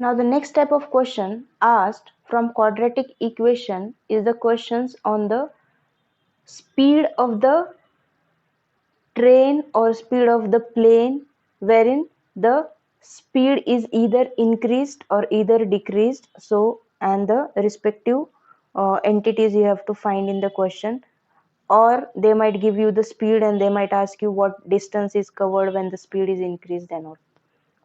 Now the next type of question asked from quadratic equation is the questions on the speed of the train or speed of the plane, wherein the speed is either increased or either decreased. So, and the respective entities you have to find in the question, or they might give you the speed and they might ask you what distance is covered when the speed is increased and all.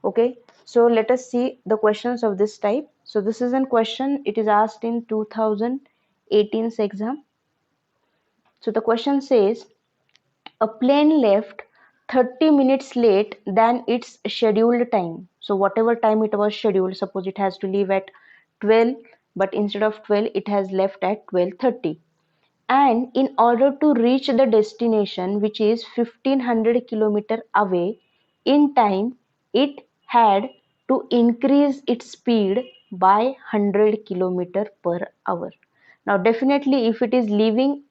Okay, so let us see the questions of this type. So this is a question, it is asked in 2018's exam. So the question says, a plane left 30 minutes late than its scheduled time. So whatever time it was scheduled, suppose it has to leave at 12, but instead of 12 it has left at 12:30. And in order to reach the destination, which is 1500 kilometer away, in time it had to increase its speed by 100 kilometer per hour. Now definitely if it is leaving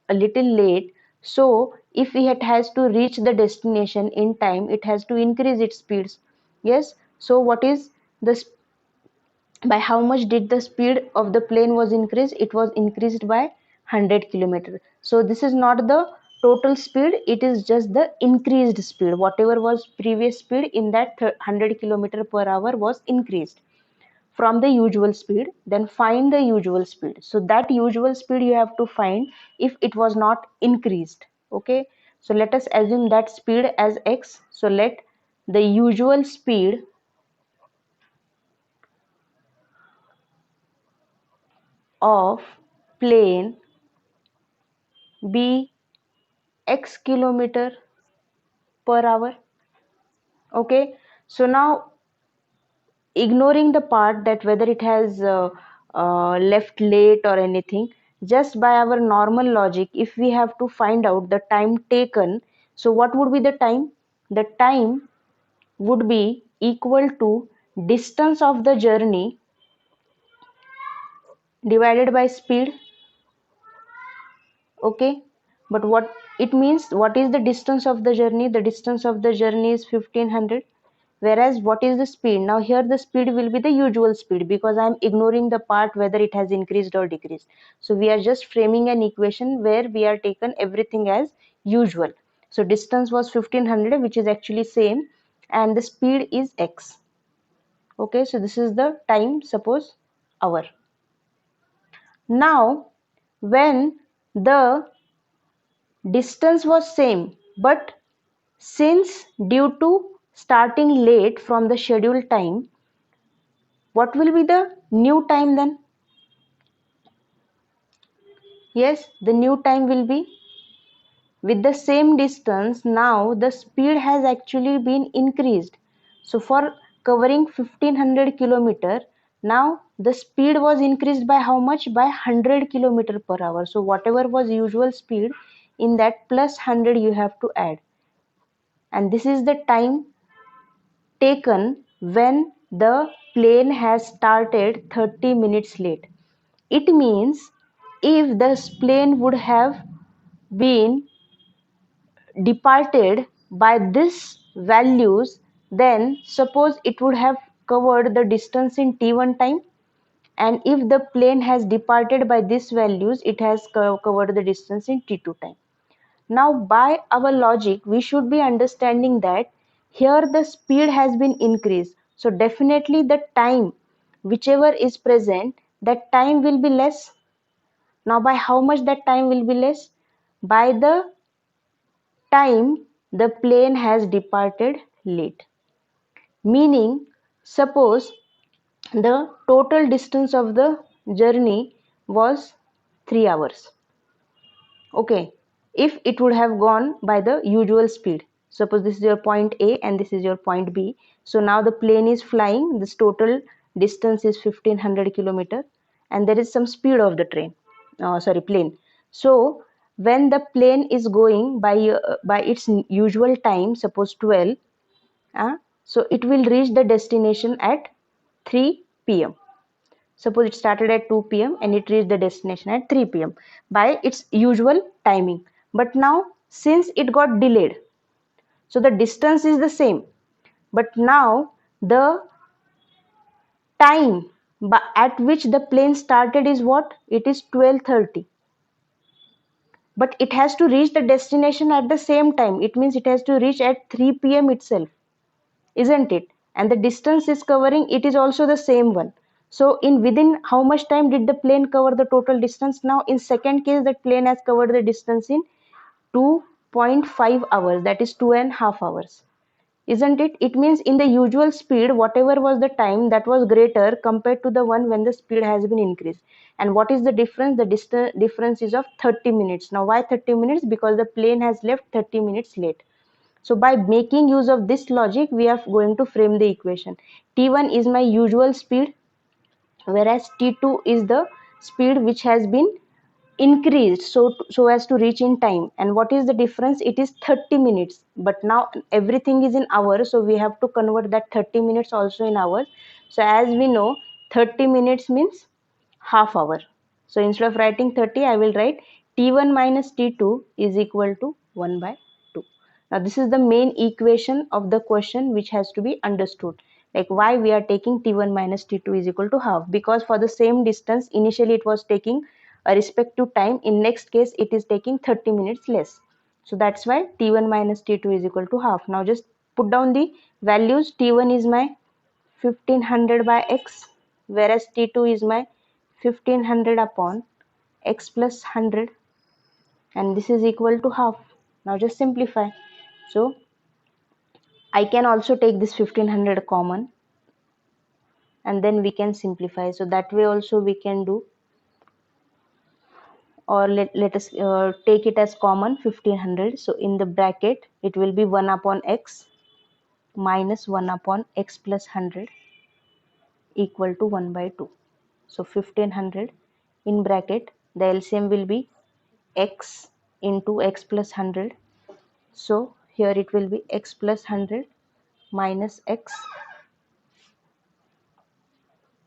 a little late, so if it has to reach the destination in time, it has to increase its speeds. Yes, so what is the by how much did the speed of the plane was increased? It was increased by 100 kilometer. So this is not the total speed, it is just the increased speed. Whatever was previous speed in that 100 kilometer per hour was increased from the usual speed. Then find the usual speed. So that usual speed you have to find if it was not increased. Okay, so let us assume that speed as x. So let the usual speed of plane be x kilometer per hour. Okay, so now ignoring the part that whether it has left late or anything, just by our normal logic, if we have to find out the time taken, so what would be the time? The time would be equal to distance of the journey divided by speed. Okay, but what it means, what is the distance of the journey? The distance of the journey is 1500, whereas what is the speed? Now here the speed will be the usual speed, because I am ignoring the part whether it has increased or decreased. So we are just framing an equation where we are taken everything as usual. So distance was 1500, which is actually same, and the speed is x. Okay, so this is the time, suppose hour. Now when the distance was same, but since due to starting late from the scheduled time, what will be the new time then? Yes, the new time will be with the same distance. Now the speed has actually been increased. So for covering 1500 kilometer, now the speed was increased by how much? By 100 kilometer per hour. So whatever was usual speed, in that plus 100 you have to add. And this is the time taken when the plane has started 30 minutes late. It means if the plane would have been departed by this values, then suppose it would have covered the distance in t1 time, and if the plane has departed by these values, it has covered the distance in t2 time. Now by our logic we should be understanding that here the speed has been increased, so definitely the time whichever is present, that time will be less. Now by how much that time will be less? By the time the plane has departed late. Meaning, suppose the total distance of the journey was 3 hours. Okay, if it would have gone by the usual speed, suppose this is your point A and this is your point B. So now the plane is flying, this total distance is 1500 kilometer, and there is some speed of the plane. So when the plane is going by its usual time, suppose 12, so it will reach the destination at 3 p.m. Suppose it started at 2 p.m. and it reached the destination at 3 p.m. by its usual timing. But now since it got delayed, so the distance is the same, but now the time at which the plane started is what? It is 12:30. But it has to reach the destination at the same time. It means it has to reach at 3 p.m. itself, isn't it? And the distance is covering, it is also the same one. So in within how much time did the plane cover the total distance? Now in second case, that plane has covered the distance in 2.5 hours, that is 2.5 hours, isn't it? It means in the usual speed, whatever was the time, that was greater compared to the one when the speed has been increased. And what is the difference? The difference is of 30 minutes. Now why 30 minutes? Because the plane has left 30 minutes late. So by making use of this logic, we are going to frame the equation. T1 is my usual speed, whereas T2 is the speed which has been increased so as to reach in time. And what is the difference? It is 30 minutes. But now everything is in hours, so we have to convert that 30 minutes also in hours. So as we know, 30 minutes means half hour. So instead of writing 30, I will write T1 minus T2 is equal to 1 by 2. Now this is the main equation of the question which has to be understood. Like why we are taking T1 minus T2 is equal to half. Because for the same distance, initially it was taking a respective time. In next case, it is taking 30 minutes less. So that's why T1 minus T2 is equal to half. Now just put down the values. T1 is my 1500 by x, whereas T2 is my 1500 upon x plus 100, and this is equal to half. Now just simplify. So I can also take this 1500 common, and then we can simplify. So that way also we can do, or let us take it as common 1500. So in the bracket it will be 1 upon x minus 1 upon x plus 100 equal to 1 by 2. So 1500 in bracket, the LCM will be x into x plus 100. So here it will be x plus 100 minus x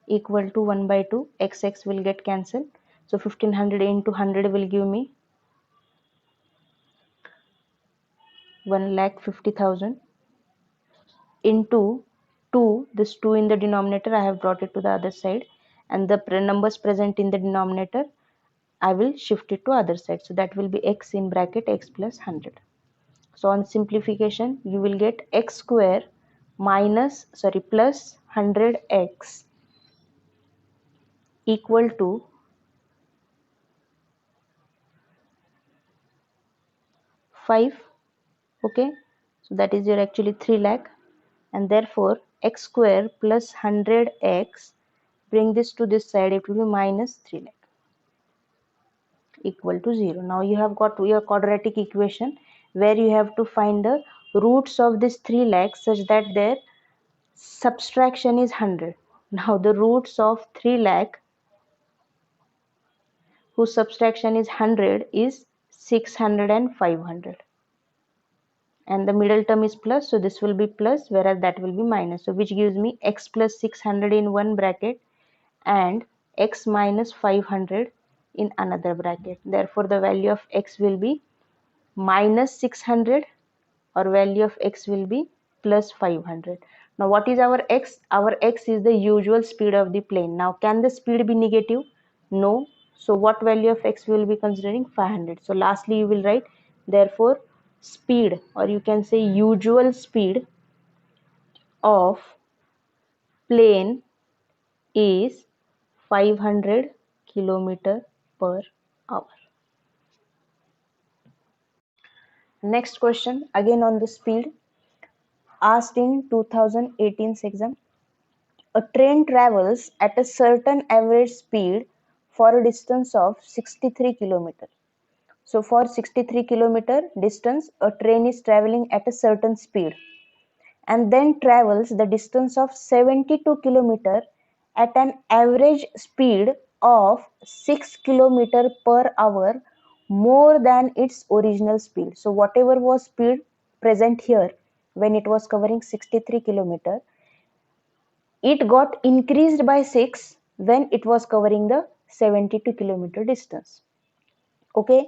equal to 1 by 2. X will get cancelled. So 1500 into 100 will give me 1,50,000 into 2. This 2 in the denominator, I have brought it to the other side, and the numbers present in the denominator, I will shift it to other side. So that will be x in bracket x plus 100. So on simplification, you will get x square plus 100x equal to 5. Okay, so that is your actually 3 lakh, and therefore x square plus 100x, bring this to this side, it will be minus 3 lakh equal to 0. Now you have got your quadratic equation where you have to find the roots of this 3 lakh such that their subtraction is 100. Now the roots of 3 lakh whose subtraction is 100 is 600 and 500, and the middle term is plus, so this will be plus, whereas that will be minus. So which gives me x plus 600 in one bracket and x minus 500 in another bracket. Therefore the value of x will be minus 600, or value of x will be plus 500. Now what is our x? Our x is the usual speed of the plane. Now can the speed be negative? No. So what value of x we will be considering? 500. So lastly you will write, therefore speed, or you can say usual speed of plane is 500 kilometer per hour. Next question again on the speed, asked in 2018 exam. A train travels at a certain average speed for a distance of 63 kilometer. So for 63 kilometer distance, a train is traveling at a certain speed and then travels the distance of 72 kilometer at an average speed of 6 kilometer per hour more than its original speed. So whatever was speed present here when it was covering 63 kilometer, it got increased by 6 when it was covering the 72 kilometer distance. Okay,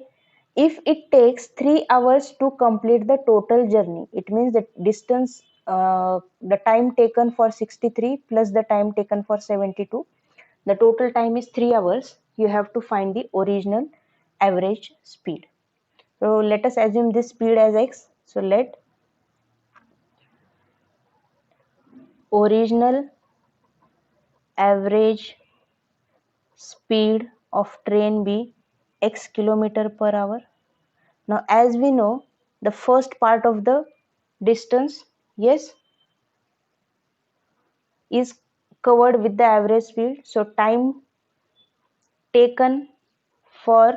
if it takes 3 hours to complete the total journey, it means the distance the time taken for 63 plus the time taken for 72. The total time is 3 hours. You have to find the original average speed. So let us assume this speed as x. So let original average speed of train be x kilometer per hour. Now as we know, the first part of the distance, yes, is covered with the average speed. So time taken for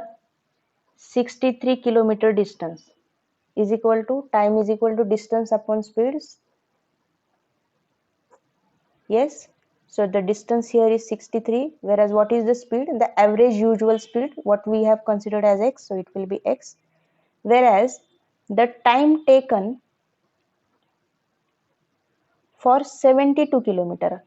63 kilometer distance is equal to time is equal to distance upon speeds. Yes. So the distance here is 63, whereas what is the speed? The average usual speed, what we have considered as x, so it will be x. Whereas the time taken for 72 kilometer.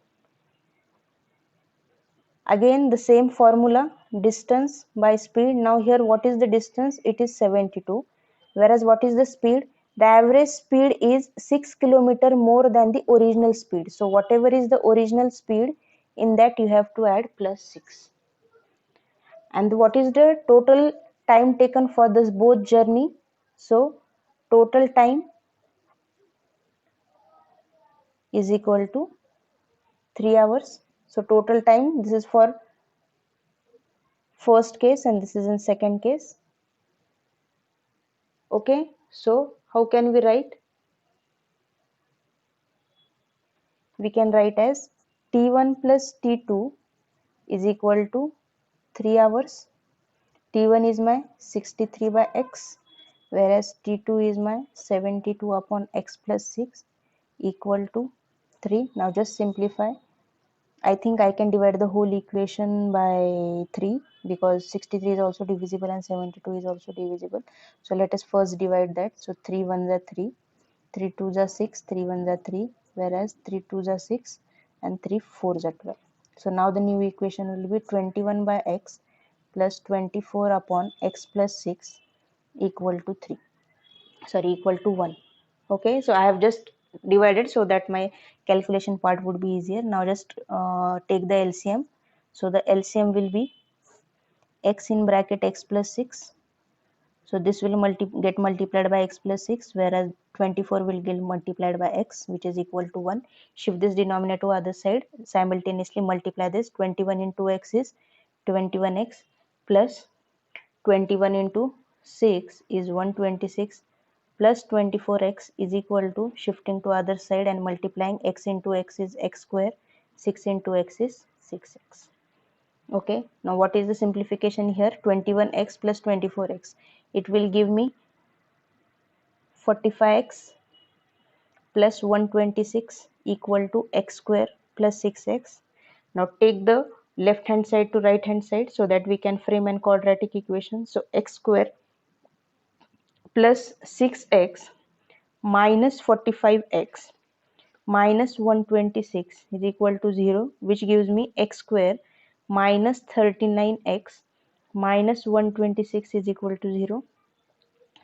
Again the same formula, distance by speed. Now here what is the distance? It is 72. Whereas what is the speed? The average speed is 6 kilometer more than the original speed. So whatever is the original speed, in that you have to add plus 6. And what is the total time taken for this both journey? So total time is equal to 3 hours. So total time, this is for first case and this is in second case. Okay, so how can we write? We can write as T1 plus T2 is equal to 3 hours. T1 is my 63 by x, whereas T2 is my 72 upon x plus 6 equal to 3. Now just simplify. I think I can divide the whole equation by 3 because 63 is also divisible and 72 is also divisible. So let us first divide that. So 3 1s are 3, 3 2s are 6, 3 1s are 3, whereas 3 2s are 6 and 3 4s are 12. So now the new equation will be 21 by x plus 24 upon x plus 6 equal to 3. Sorry, equal to 1. Okay, so I have just divided so that my calculation part would be easier. Now just take the LCM. So the LCM will be x in bracket x plus 6. So this will get multiplied by x plus 6, whereas 24 will get multiplied by x, which is equal to 1. Shift this denominator to other side. Simultaneously multiply this. 21 into x is 21x plus 21 into 6 is 126 plus 24x is equal to, shifting to other side and multiplying, x into x is x square, 6 into x is 6x. Okay, now what is the simplification here? 21x plus 24x, it will give me 45x plus 126 equal to x square plus 6x. Now take the left hand side to right hand side so that we can frame an quadratic equation. So x square plus 6x minus 45x minus 126 is equal to 0, which gives me x square minus 39x minus 126 is equal to 0.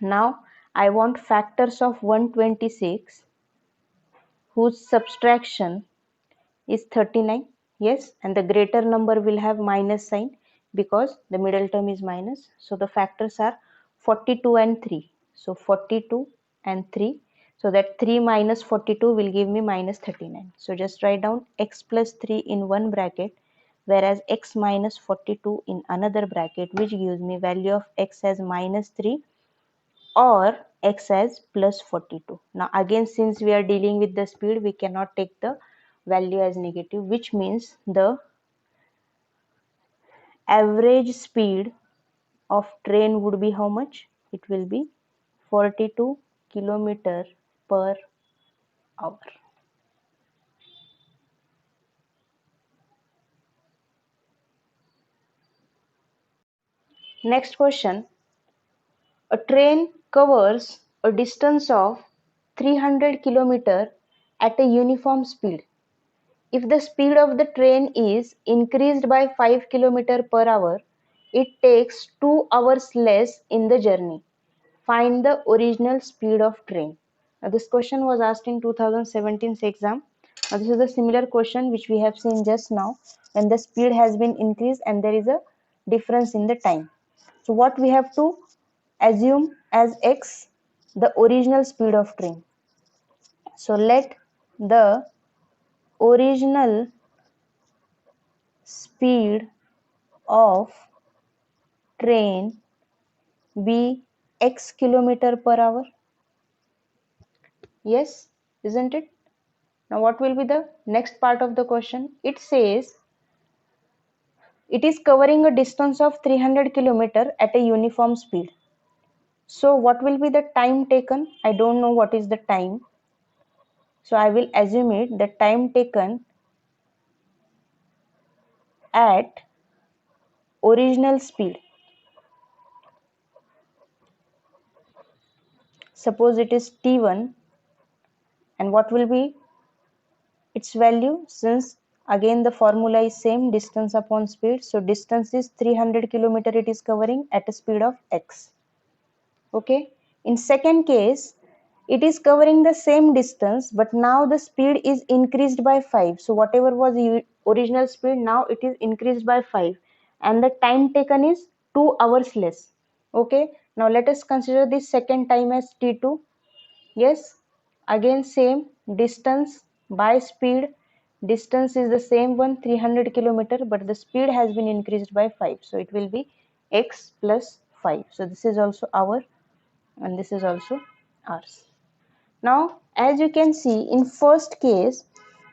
Now I want factors of 126 whose subtraction is 39. Yes, and the greater number will have minus sign because the middle term is minus. So the factors are 42 and 3. So 42 and 3. So that 3 minus 42 will give me minus 39. So just write down x plus 3 in one bracket, whereas x minus 42 in another bracket, which gives me value of x as minus 3 or x as plus 42. Now again, since we are dealing with the speed, we cannot take the value as negative, which means the average speed of train would be how much? It will be 42 kilometer per hour. Next question. A train covers a distance of 300 kilometer at a uniform speed. If the speed of the train is increased by 5 km per hour, it takes 2 hours less in the journey. Find the original speed of train. This question was asked in 2017's exam. This is a similar question which we have seen just now, when the speed has been increased and there is a difference in the time. So what we have to assume as x, the original speed of train. So let the original speed of train be x kilometer per hour. Yes, isn't it? Now what will be the next part of the question? It says it is covering a distance of 300 km at a uniform speed. So what will be the time taken? I don't know what is the time. So I will assume it the time taken at original speed. Suppose it is t1, and what will be its value? Since again the formula is same, distance upon speed. So distance is 300 km it is covering at a speed of x. Okay. In second case, it is covering the same distance, but now the speed is increased by 5. So whatever was the original speed, now it is increased by 5, and the time taken is 2 hours less. Okay. Now let us consider the second time as t2. Yes, again same distance by speed. Distance is the same one, 300 km, but the speed has been increased by 5. So it will be x plus 5. So this is also hour and this is also hours. Now as you can see, in first case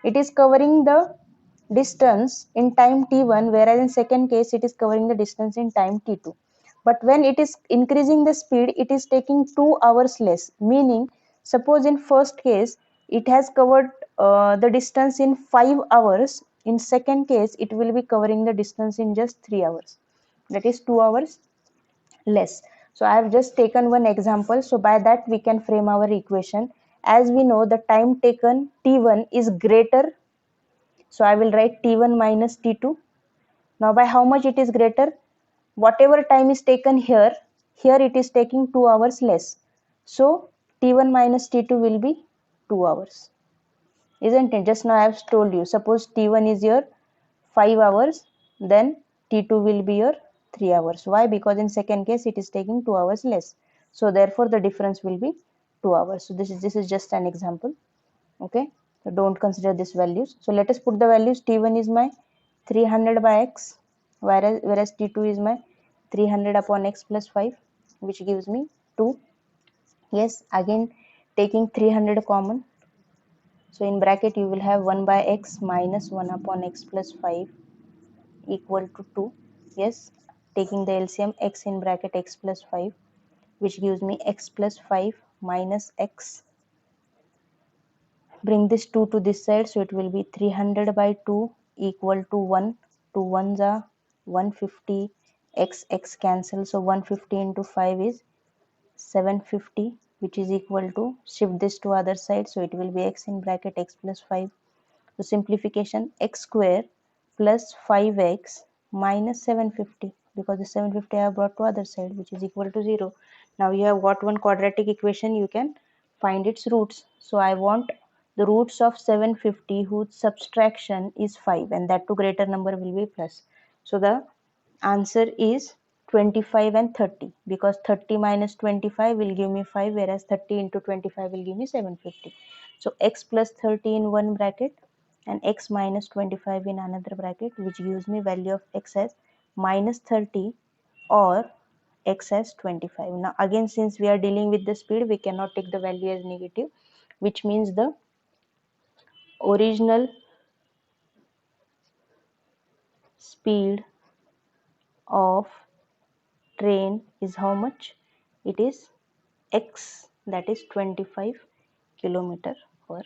it is covering the distance in time t1, whereas in second case it is covering the distance in time t2. But when it is increasing the speed, it is taking 2 hours less, meaning suppose in first case it has covered the distance in 5 hours, in second case it will be covering the distance in just 3 hours, that is 2 hours less. So I have just taken one example. So by that we can frame our equation. As we know, the time taken t1 is greater. So I will write t1 minus t2. Now by how much it is greater? Whatever time is taken here, here it is taking 2 hours less. So t1 minus t2 will be 2 hours. Isn't it? Just now I have told you. Suppose t1 is your 5 hours, then t2 will be your 3 hours. Why? Because in second case it is taking 2 hours less. So therefore the difference will be 2 hours. So this is just an example. Okay. So don't consider these values. So let us put the values. T1 is my 300 by x, whereas T2 is my 300 upon x plus 5, which gives me 2. Yes, again taking 300 common. So in bracket you will have 1 by x minus 1 upon x plus 5 equal to 2. Yes, taking the LCM, x in bracket x plus 5, which gives me x plus 5 minus x. Bring this 2 to this side, so it will be 300 by 2 equal to 1. 2 1s are 150, x cancel, so 150 into 5 is 750, which is equal to, shift this to other side, so it will be x in bracket x plus 5. So simplification, x square plus 5x minus 750, because the 750 I have brought to other side, which is equal to 0. Now you have got one quadratic equation, you can find its roots. So I want the roots of 750 whose subtraction is 5, and that to greater number will be plus. So the answer is 25 and 30, because 30 minus 25 will give me 5, whereas 30 into 25 will give me 750. So x plus 30 in one bracket and x minus 25 in another bracket, which gives me value of x as minus 30 or x as 25. Now again, since we are dealing with the speed, we cannot take the value as negative, which means the original speed of train is how much? It is x, that is 25 kilometer per